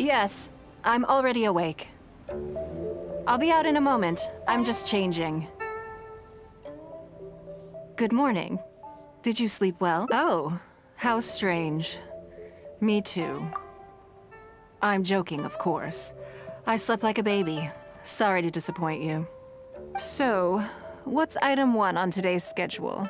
Yes, I'm already awake. I'll be out in a moment. I'm just changing. Good morning. Did you sleep well? Oh, how strange. Me too. I'm joking, of course. I slept like a baby. Sorry to disappoint you. So, what's item 1 on today's schedule?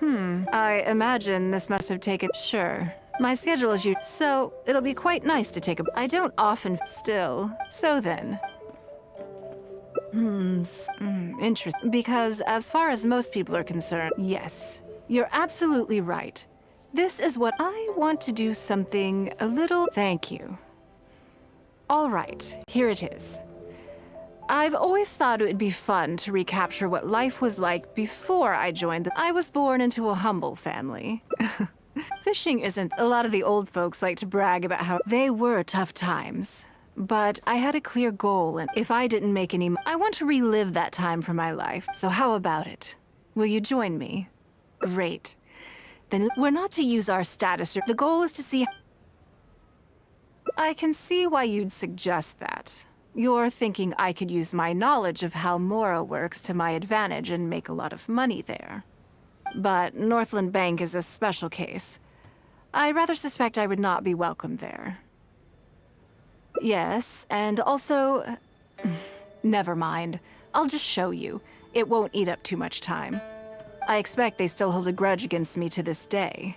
I imagine this must have taken... Sure. My schedule is so it'll be quite nice to take a... I don't often... Still. So then. Interesting. Because as far as most people are concerned, yes, you're absolutely right. This is what I want to do something a little... Thank you. All right, here it is. I've always thought it would be fun to recapture what life was like before I joined I was born into a humble family. Fishing isn't... A lot of the old folks like to brag about how they were tough times. But I had a clear goal, and if I didn't make any... I want to relive that time from my life. So how about it? Will you join me? Great. Then we're not to use our status. The goal is to see... I can see why you'd suggest that. You're thinking I could use my knowledge of how Mora works to my advantage and make a lot of money there. But Northland Bank is a special case. I rather suspect I would not be welcome there. Yes, and also... Never mind. I'll just show you. It won't eat up too much time. I expect they still hold a grudge against me to this day.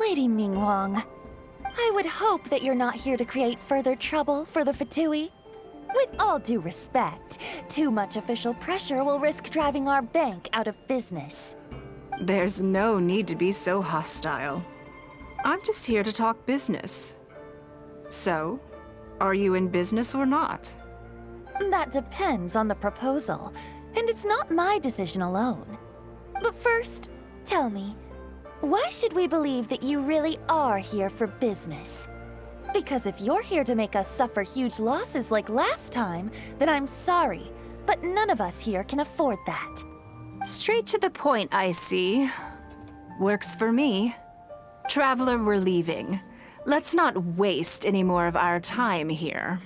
Lady Ningguang, I would hope that you're not here to create further trouble for the Fatui. With all due respect, too much official pressure will risk driving our bank out of business. There's no need to be so hostile. I'm just here to talk business. So, are you in business or not? That depends on the proposal, and it's not my decision alone. But first, tell me, why should we believe that you really are here for business? Because if you're here to make us suffer huge losses like last time, then I'm sorry, but none of us here can afford that. Straight to the point, I see. Works for me. Traveler, we're leaving. Let's not waste any more of our time here.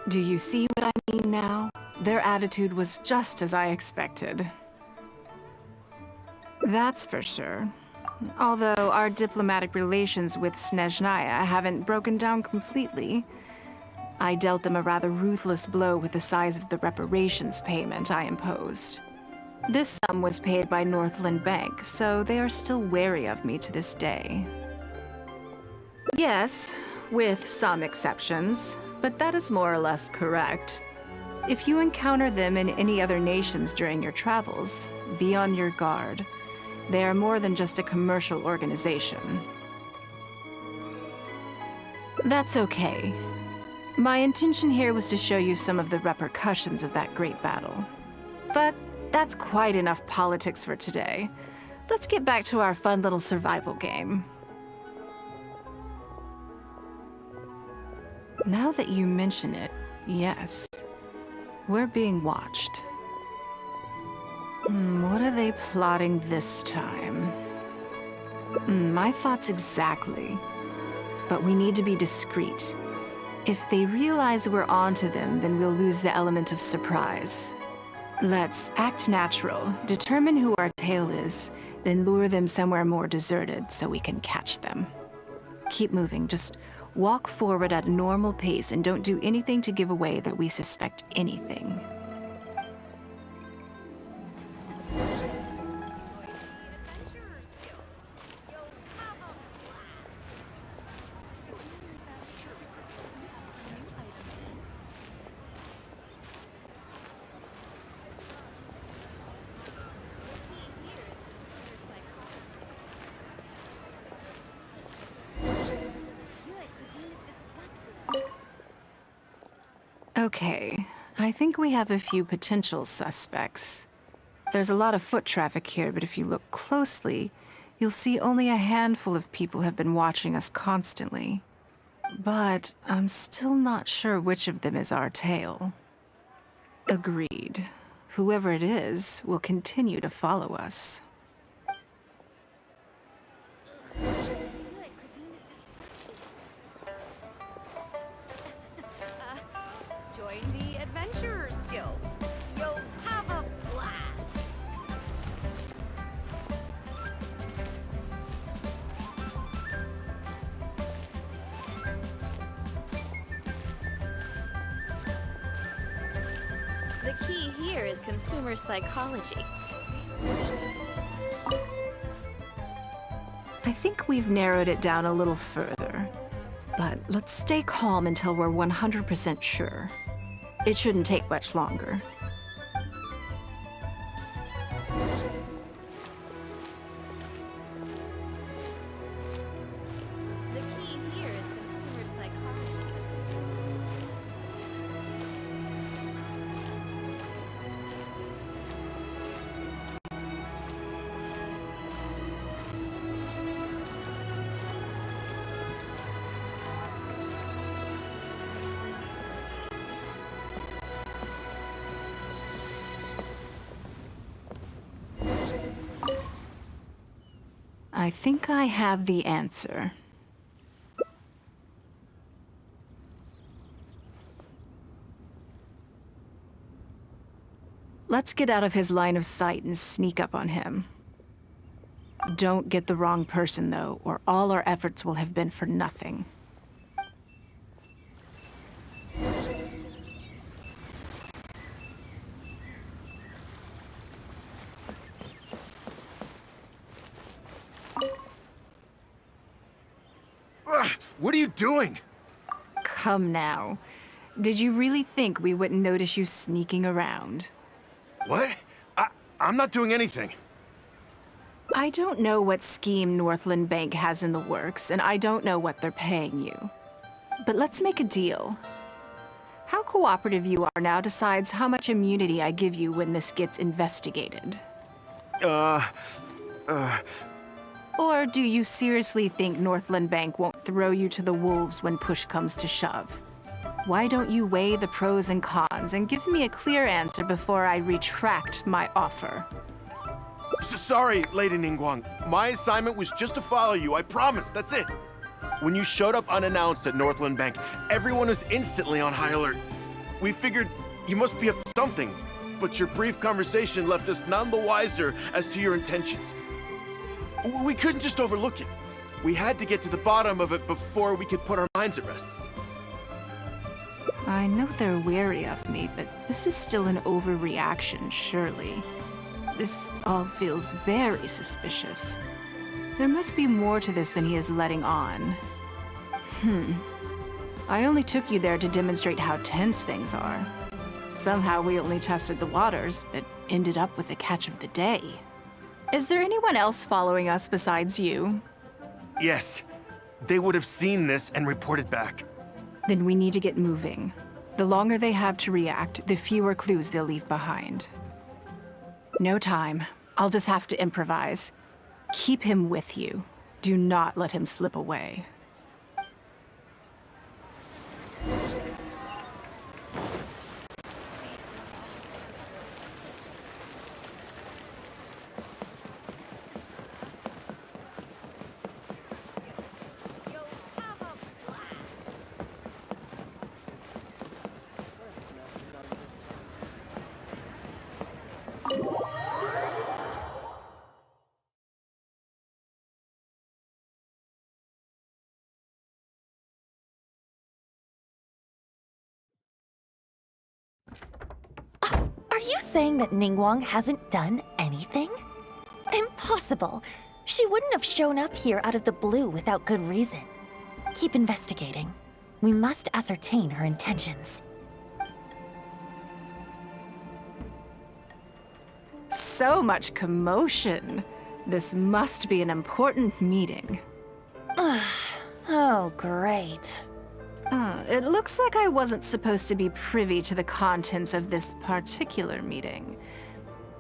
Do you see what I mean now? Their attitude was just as I expected. That's for sure. Although our diplomatic relations with Snezhnaya haven't broken down completely. I dealt them a rather ruthless blow with the size of the reparations payment I imposed. This sum was paid by Northland Bank, so they are still wary of me to this day. Yes, with some exceptions, but that is more or less correct. If you encounter them in any other nations during your travels, be on your guard. They are more than just a commercial organization. That's okay. My intention here was to show you some of the repercussions of that great battle. But that's quite enough politics for today. Let's get back to our fun little survival game. Now that you mention it, yes. We're being watched. What are they plotting this time? My thoughts exactly. But we need to be discreet. If they realize we're onto them, then we'll lose the element of surprise. Let's act natural, determine who our tail is, then lure them somewhere more deserted so we can catch them. Keep moving, just walk forward at a normal pace and don't do anything to give away that we suspect anything. Okay, I think we have a few potential suspects. There's a lot of foot traffic here, but if you look closely, you'll see only a handful of people have been watching us constantly. But I'm still not sure which of them is our tail. Agreed. Whoever it is will continue to follow us. Join the Adventurers Guild. You'll have a blast. The key here is consumer psychology. I think we've narrowed it down a little further. But let's stay calm until we're 100% sure. It shouldn't take much longer. The key here is consumer psychology. I think I have the answer. Let's get out of his line of sight and sneak up on him. Don't get the wrong person, though, or all our efforts will have been for nothing. What are you doing? Come now. Did you really think we wouldn't notice you sneaking around? What? I'm not doing anything. I don't know what scheme Northland Bank has in the works, and I don't know what they're paying you. But let's make a deal. How cooperative you are now decides how much immunity I give you when this gets investigated. Or do you seriously think Northland Bank won't throw you to the wolves when push comes to shove? Why don't you weigh the pros and cons and give me a clear answer before I retract my offer? Sorry, Lady Ningguang. My assignment was just to follow you, I promise, that's it. When you showed up unannounced at Northland Bank, everyone was instantly on high alert. We figured you must be up to something, but your brief conversation left us none the wiser as to your intentions. We couldn't just overlook it. We had to get to the bottom of it before we could put our minds at rest. I know they're wary of me, but this is still an overreaction, surely. This all feels very suspicious. There must be more to this than he is letting on. I only took you there to demonstrate how tense things are. Somehow we only tested the waters, but ended up with the catch of the day. Is there anyone else following us besides you? Yes, they would have seen this and reported back. Then we need to get moving. The longer they have to react, the fewer clues they'll leave behind. No time. I'll just have to improvise. Keep him with you. Do not let him slip away. You'll have a blast. Are you saying that Ningguang hasn't done anything? Impossible! She wouldn't have shown up here out of the blue without good reason. Keep investigating. We must ascertain her intentions. So much commotion. This must be an important meeting. Oh, great. It looks like I wasn't supposed to be privy to the contents of this particular meeting.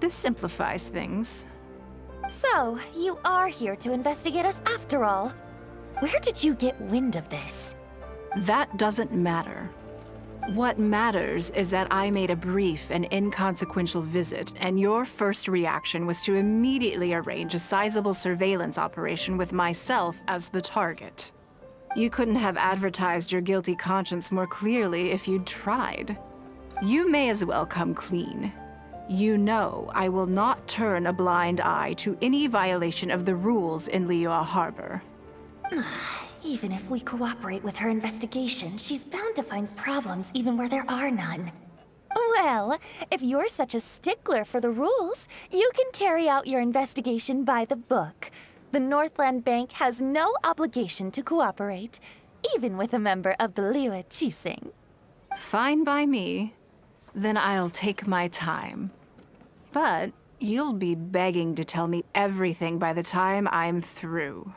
This simplifies things. So, you are here to investigate us after all. Where did you get wind of this? That doesn't matter. What matters is that I made a brief and inconsequential visit, and your first reaction was to immediately arrange a sizable surveillance operation with myself as the target. You couldn't have advertised your guilty conscience more clearly if you'd tried. You may as well come clean. You know I will not turn a blind eye to any violation of the rules in Liyue Harbor. Even if we cooperate with her investigation, she's bound to find problems even where there are none. Well, if you're such a stickler for the rules, you can carry out your investigation by the book. The Northland Bank has no obligation to cooperate, even with a member of the Liyue Qixing. Fine by me. Then I'll take my time. But you'll be begging to tell me everything by the time I'm through.